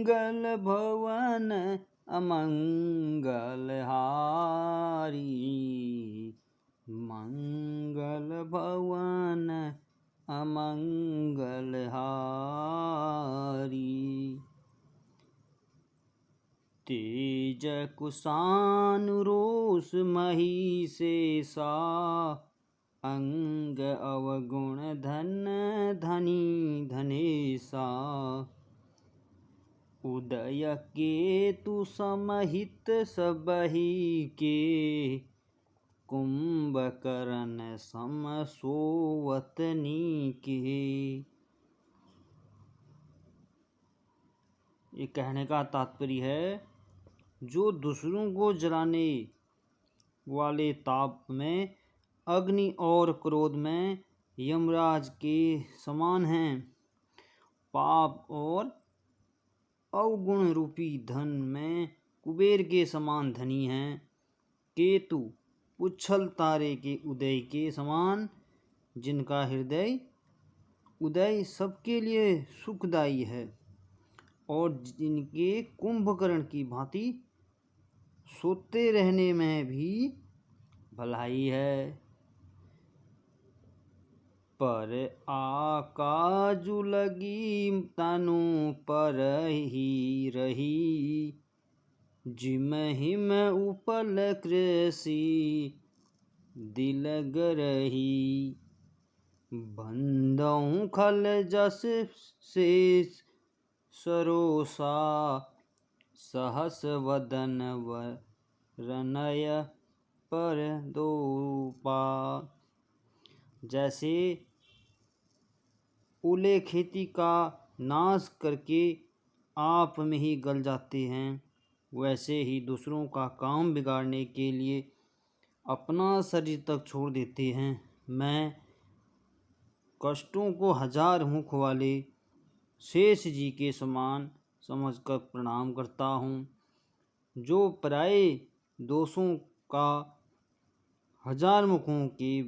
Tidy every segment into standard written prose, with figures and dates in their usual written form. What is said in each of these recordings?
भवन अमंगल हारी, मंगल भवन अमंगल हारी। तेज कुशान रोष महिषेषा, अंग अवगुण धन धनी धनेशा। उदय केतु समहित सबहि के, कुंभकर्ण सम सोवत नीके। ये कहने का तात्पर्य है, जो दूसरों को जलाने वाले ताप में, अग्नि और क्रोध में यमराज के समान हैं, पाप और अवगुण रूपी धन में कुबेर के समान धनी हैं। केतु उच्छल तारे के उदय के समान, जिनका हृदय उदय सबके लिए सुखदायी है, और जिनके कुंभकर्ण की भांति सोते रहने में भी भलाई है। पर आकाजु लगी तनु पर ही रही, जिम हिम उपल कृषि दिल गरही। बंदौ खल जस शेष सरोसा, सहस वदन वरनय पर दोपा। जैसे ओले खेती का नाश करके आप में ही गल जाते हैं, वैसे ही दूसरों का काम बिगाड़ने के लिए अपना शरीर तक छोड़ देते हैं। मैं कष्टों को हजार मुख वाले शेष जी के समान समझकर प्रणाम करता हूँ, जो पराये दोषों का हजार मुखों के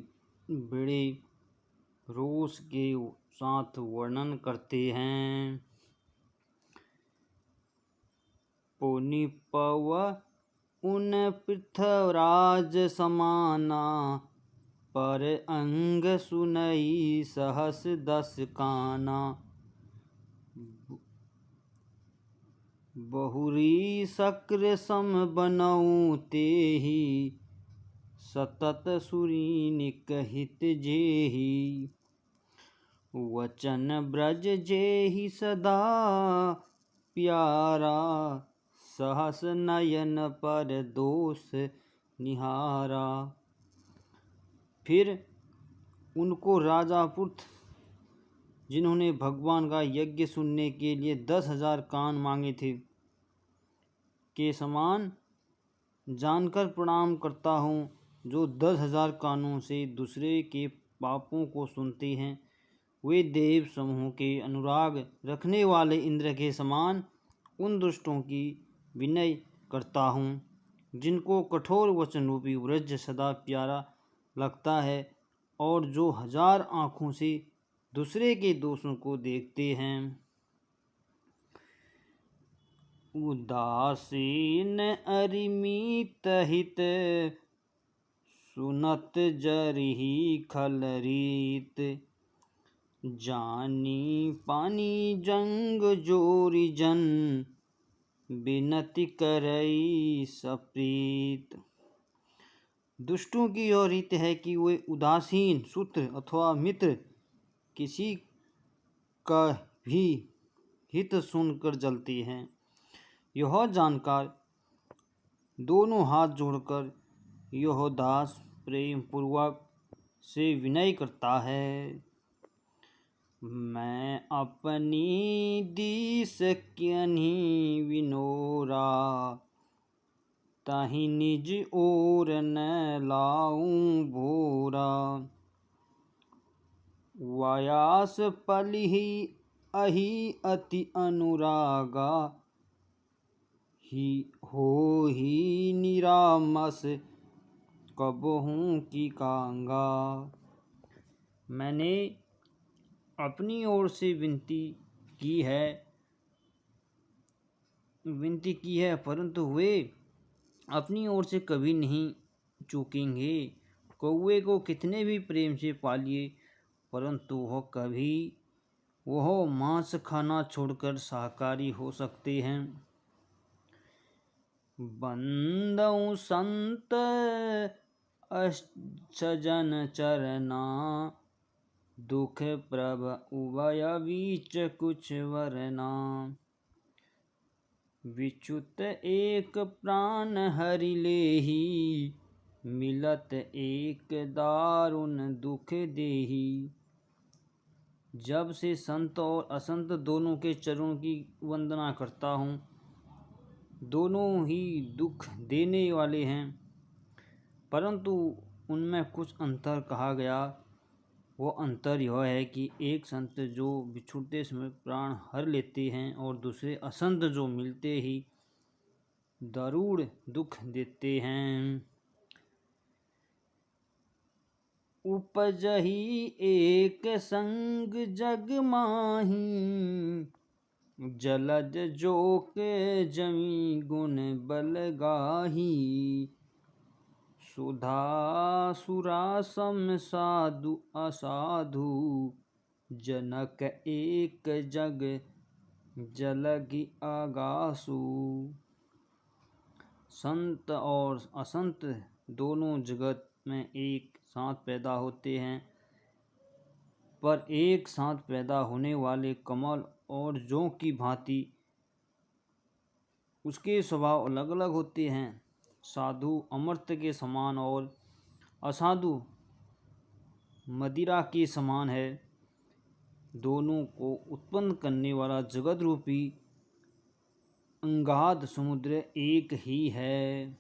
बड़े रोष के साथ वर्णन करते हैं। पुनि पव उन पृथ्वराज समाना, पर अंग सुनई सहस दस काना। बहुरी शक्र सम बनऊ तेहि, सतत सुरी निकहित जेहि। वचन ब्रज जेहि सदा प्यारा, सहस नयन पर दोष निहारा। फिर उनको राजा पुत्र, जिन्होंने भगवान का यज्ञ सुनने के लिए 10,000 कान मांगे थे, के समान जानकर प्रणाम करता हूँ, जो 10,000 कानों से दूसरे के पापों को सुनते हैं। वे देव समूह के अनुराग रखने वाले इंद्र के समान उन दुष्टों की विनय करता हूँ, जिनको कठोर वचन रूपी व्रज सदा प्यारा लगता है, और जो 1000 आँखों से दूसरे के दोषों को देखते हैं। उदासीन अरिमित हित, सुनत जरिहि खल रीत। जानी पानी जंग जोरी जन, बिनती करई सप्रीत। दुष्टों की यह रीत है कि वे उदासीन सूत्र अथवा मित्र किसी का भी हित सुनकर जलते हैं। यह जानकर दोनों हाथ जोड़कर यह दास प्रेम पूर्वक से विनय करता है। मैं अपनी दीस क्यनि विनोरा, ताहि निज ओर न लाऊं भोरा। वायास पलिहि अहि अति अनुरागा, ही हो ही निरामस कबहूँ की कांगा। मैंने अपनी ओर से विनती की है, विनती की है, परंतु वे अपनी ओर से कभी नहीं चूकेंगे। कौवे को कितने भी प्रेम से पालिए, परंतु वह मांस खाना छोड़कर शाकाहारी हो सकते हैं। बंदउ संत सजन चरना, दुख प्रभ उभय बीच कुछ वरना। विच्युत एक प्राण हरि लेहि, मिलत एक दारुण दुख देहि। जब से संत और असंत दोनों के चरणों की वंदना करता हूँ, दोनों ही दुख देने वाले हैं, परंतु उनमें कुछ अंतर कहा गया। वो अंतर यह है कि एक संत जो बिछुड़ते समय प्राण हर लेते हैं और दूसरे असंत जो मिलते ही दारुण दुख देते हैं। उपजहि एक संग जग माही, जलज जोक जमी गुण बल गाही। सुधा सुरा सम साधु असाधु, जनक एक जग जलगी आगासु। संत और असंत दोनों जगत में एक साथ पैदा होते हैं, पर एक साथ पैदा होने वाले कमल और जौ की भांति उसके स्वभाव अलग अलग होते हैं। साधु अमृत के समान और असाधु मदिरा के समान है। दोनों को उत्पन्न करने वाला जगत रूपी अंगाध समुद्र एक ही है।